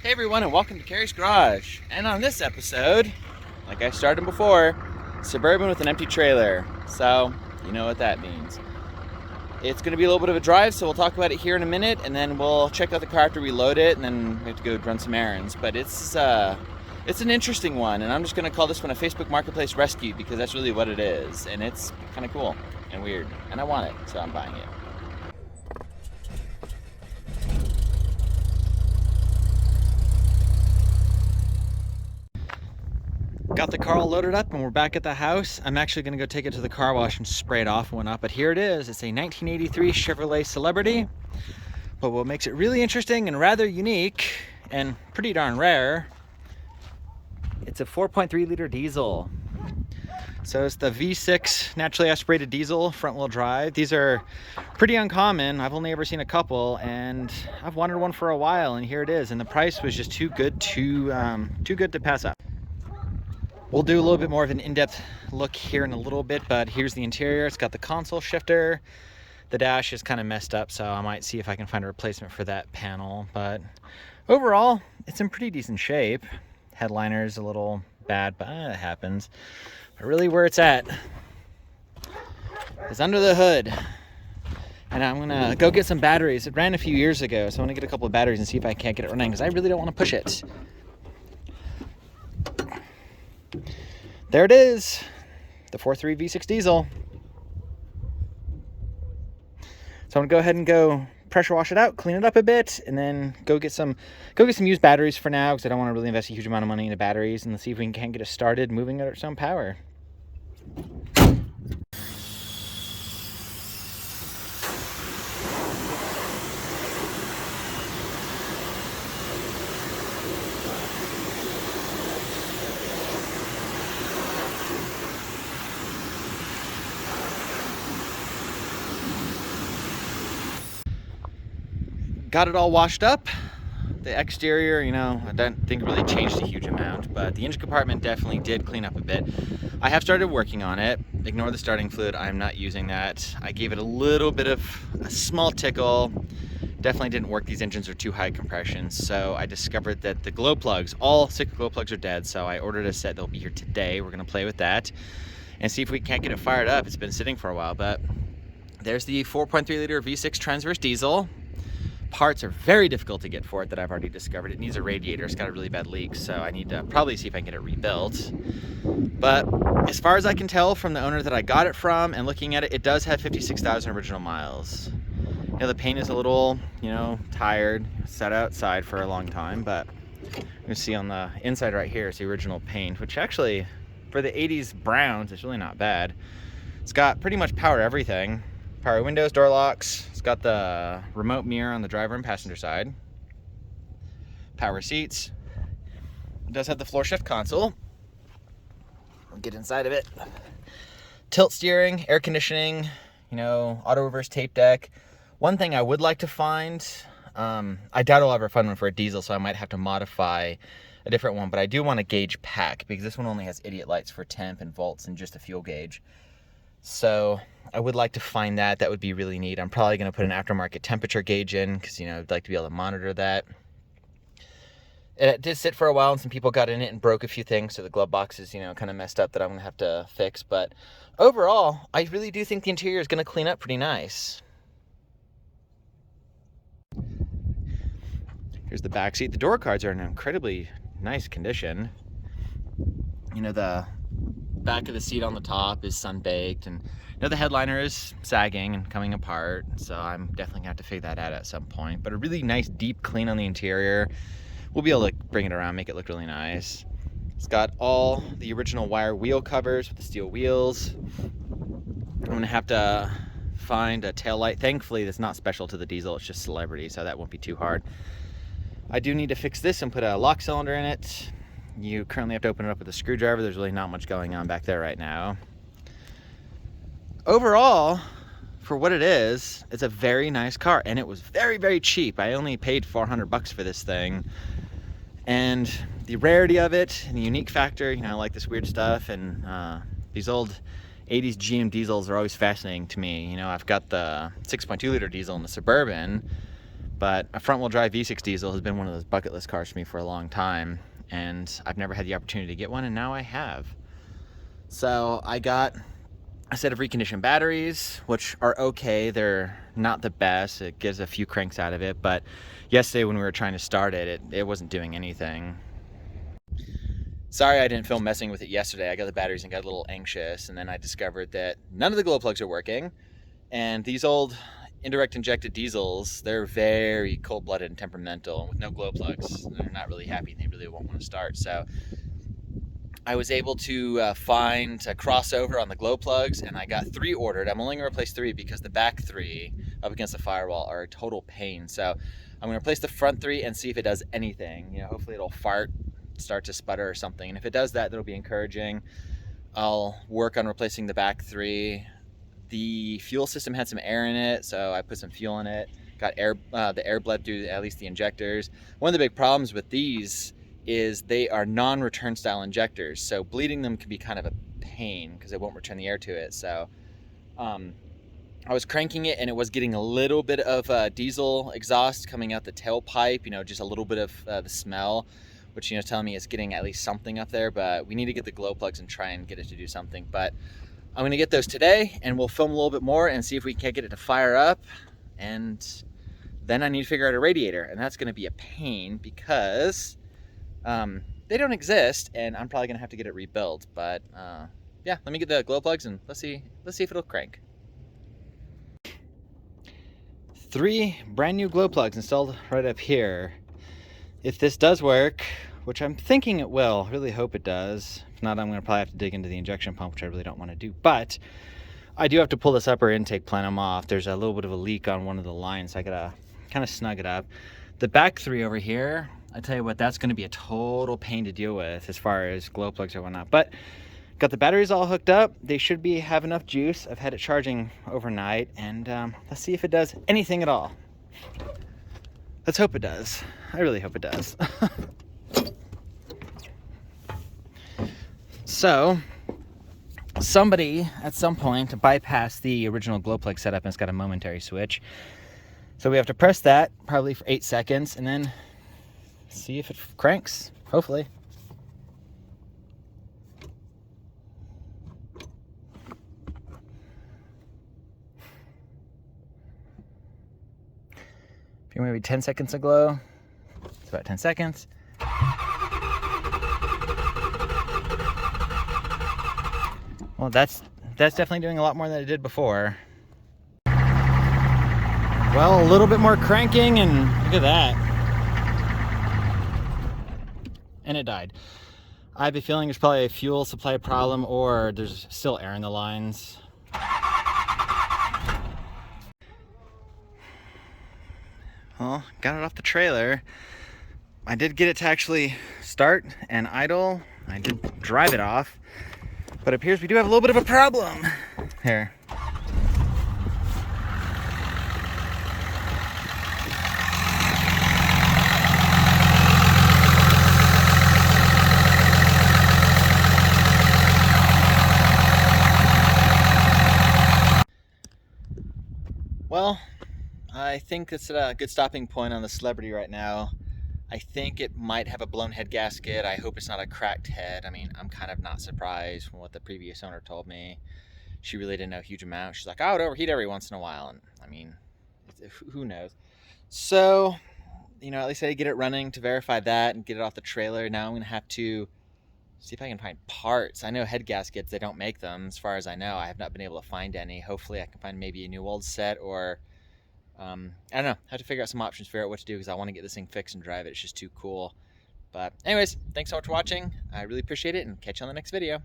Hey everyone, and welcome to Carysgarage. And on this episode, like I started before, Suburban with an empty trailer. So, you know what that means. It's going to be a little bit of a drive, so we'll talk about it here in a minute, and then we'll check out the car after we load it, and then we have to go run some errands. But it's an interesting one, and I'm just going to call this one a Facebook Marketplace rescue because that's really what it is. And it's kind of cool and weird, and I want it, so I'm buying it. Got the car all loaded up and we're back at the house. I'm actually going to go take it to the car wash and spray it off and whatnot, but here it is. It's a 1983 Chevrolet Celebrity. But what makes it really interesting and rather unique and pretty darn rare, it's a 4.3 liter diesel. So it's the V6 naturally aspirated diesel front wheel drive. These are pretty uncommon. I've only ever seen a couple and I've wanted one for a while, and here it is. And the price was just too good to pass up. We'll do a little bit more of an in-depth look here in a little bit, but here's the interior. It's got the console shifter. The dash is kind of messed up, so I might see if I can find a replacement for that panel. But overall, it's in pretty decent shape. Headliner's a little bad, but it happens. But really where it's at is under the hood. And I'm gonna go get some batteries. It ran a few years ago, so I'm gonna get a couple of batteries and see if I can't get it running, because I really don't want to push it. There it is, the 4.3 V6 diesel. So I'm gonna go ahead and go pressure wash it out, clean it up a bit, and then go get some used batteries for now, because I don't want to really invest a huge amount of money into batteries, and let's see if we can get it started moving it at some power. Got it all washed up. The exterior, I don't think really changed a huge amount, but the engine compartment definitely did clean up a bit. I have started working on it. Ignore the starting fluid, I'm not using that. I gave it a little bit of a small tickle. Definitely didn't work. These engines are too high compression, so I discovered that the glow plugs, all 6 glow plugs are dead, so I ordered a set. They'll be here today. We're gonna play with that and see if we can't get it fired up. It's been sitting for a while, but there's the 4.3 liter V6 Transverse diesel. Parts are very difficult to get for it that I've already discovered. It needs a radiator. It's got a really bad leak, so I need to probably see if I can get it rebuilt. But as far as I can tell from the owner that I got it from and looking at it, it does have 56,000 original miles. The paint is a little, tired. Sat outside for a long time, but you can see on the inside right here is the original paint, which actually, for the 80s browns, is really not bad. It's got pretty much power everything. Power windows, door locks. It's got the remote mirror on the driver and passenger side. Power seats. It does have the floor shift console. I'll get inside of it. Tilt steering, air conditioning, auto reverse tape deck. One thing I would like to find, I doubt I'll ever find one for a diesel, so I might have to modify a different one, but I do want a gauge pack because this one only has idiot lights for temp and volts and just a fuel gauge. So I would like to find that. That would be really neat. I'm probably going to put an aftermarket temperature gauge in because, I'd like to be able to monitor that. It did sit for a while and some people got in it and broke a few things. So the glove box is, kind of messed up that I'm going to have to fix. But overall, I really do think the interior is going to clean up pretty nice. Here's the back seat. The door cards are in incredibly nice condition. The back of the seat on the top is sun-baked, and the headliner is sagging and coming apart, so I'm definitely gonna have to figure that out at some point. But a really nice deep clean on the interior. We'll be able to bring it around, make it look really nice. It's got all the original wire wheel covers with the steel wheels. I'm gonna have to find a tail light. Thankfully that's not special to the diesel, it's just Celebrity, so that won't be too hard. I do need to fix this and put a lock cylinder in it. You currently have to open it up with a screwdriver. There's really not much going on back there right now. Overall, for what it is, it's a very nice car, and it was very, very cheap. I only paid $400 for this thing. And the rarity of it and the unique factor, I like this weird stuff, and these old 80s GM diesels are always fascinating to me. I've got the 6.2 liter diesel in the Suburban, But a front wheel drive V6 diesel has been one of those bucket list cars for me for a long time, and I've never had the opportunity to get one, and now I have. So I got a set of reconditioned batteries, which are okay. They're not the best. It gives a few cranks out of it, but yesterday when we were trying to start it, it wasn't doing anything. Sorry I didn't film messing with it yesterday. I got the batteries and got a little anxious, and then I discovered that none of the glow plugs are working, and these old indirect injected diesels, they're very cold-blooded and temperamental. With no glow plugs, they're not really happy and they really won't want to start. So I was able to find a crossover on the glow plugs, and I got 3 ordered. I'm only going to replace 3 because the back 3 up against the firewall are a total pain. So I'm going to replace the front 3 and see if it does anything. You know, hopefully it'll fart, start to sputter or something. And if it does that, that'll be encouraging. I'll work on replacing the back 3. The fuel system had some air in it, so I put some fuel in it. Got air, the air bled through at least the injectors. One of the big problems with these is they are non-return style injectors, so bleeding them can be kind of a pain because it won't return the air to it. So I was cranking it and it was getting a little bit of diesel exhaust coming out the tailpipe, you know, just a little bit of the smell, which, you know, telling me it's getting at least something up there. But we need to get the glow plugs and try and get it to do something. But I'm gonna get those today, and we'll film a little bit more and see if we can't get it to fire up. And then I need to figure out a radiator, and that's gonna be a pain because they don't exist, and I'm probably gonna have to get it rebuilt. But yeah, let me get the glow plugs and let's see if it'll crank. 3 brand new glow plugs installed right up here. If this does work, which I'm thinking it will, I really hope it does. If not, I'm gonna probably have to dig into the injection pump, which I really don't want to do. But I do have to pull this upper intake plenum off. There's a little bit of a leak on one of the lines, so I gotta kind of snug it up. The back 3 over here, I tell you what, that's gonna be a total pain to deal with as far as glow plugs or whatnot. But got the batteries all hooked up. They should have enough juice. I've had it charging overnight, and let's see if it does anything at all. Let's hope it does. I really hope it does. So somebody at some point bypassed the original glow plug setup, and it's got a momentary switch. So we have to press that probably for 8 seconds and then see if it cranks, hopefully. Maybe 10 seconds of glow. It's about 10 seconds. Well, that's definitely doing a lot more than it did before. Well, a little bit more cranking, and look at that. And it died. I have a feeling there's probably a fuel supply problem, or there's still air in the lines. Well, got it off the trailer. I did get it to actually start and idle. I did drive it off, but it appears we do have a little bit of a problem here. Well, I think that's a good stopping point on the Celebrity right now. I think it might have a blown head gasket. I hope it's not a cracked head. I mean, I'm kind of not surprised from what the previous owner told me. She really didn't know a huge amount. She's like, oh, it would overheat every once in a while. And I mean, who knows? So, you know, at least I did get it running to verify that and get it off the trailer. Now I'm going to have to see if I can find parts. I know head gaskets, they don't make them. As far as I know, I have not been able to find any. Hopefully I can find maybe a new old set, or I don't know. I have to figure out some options, figure out what to do, because I want to get this thing fixed and drive it. It's just too cool. But anyways, thanks so much for watching. I really appreciate it, and catch you on the next video.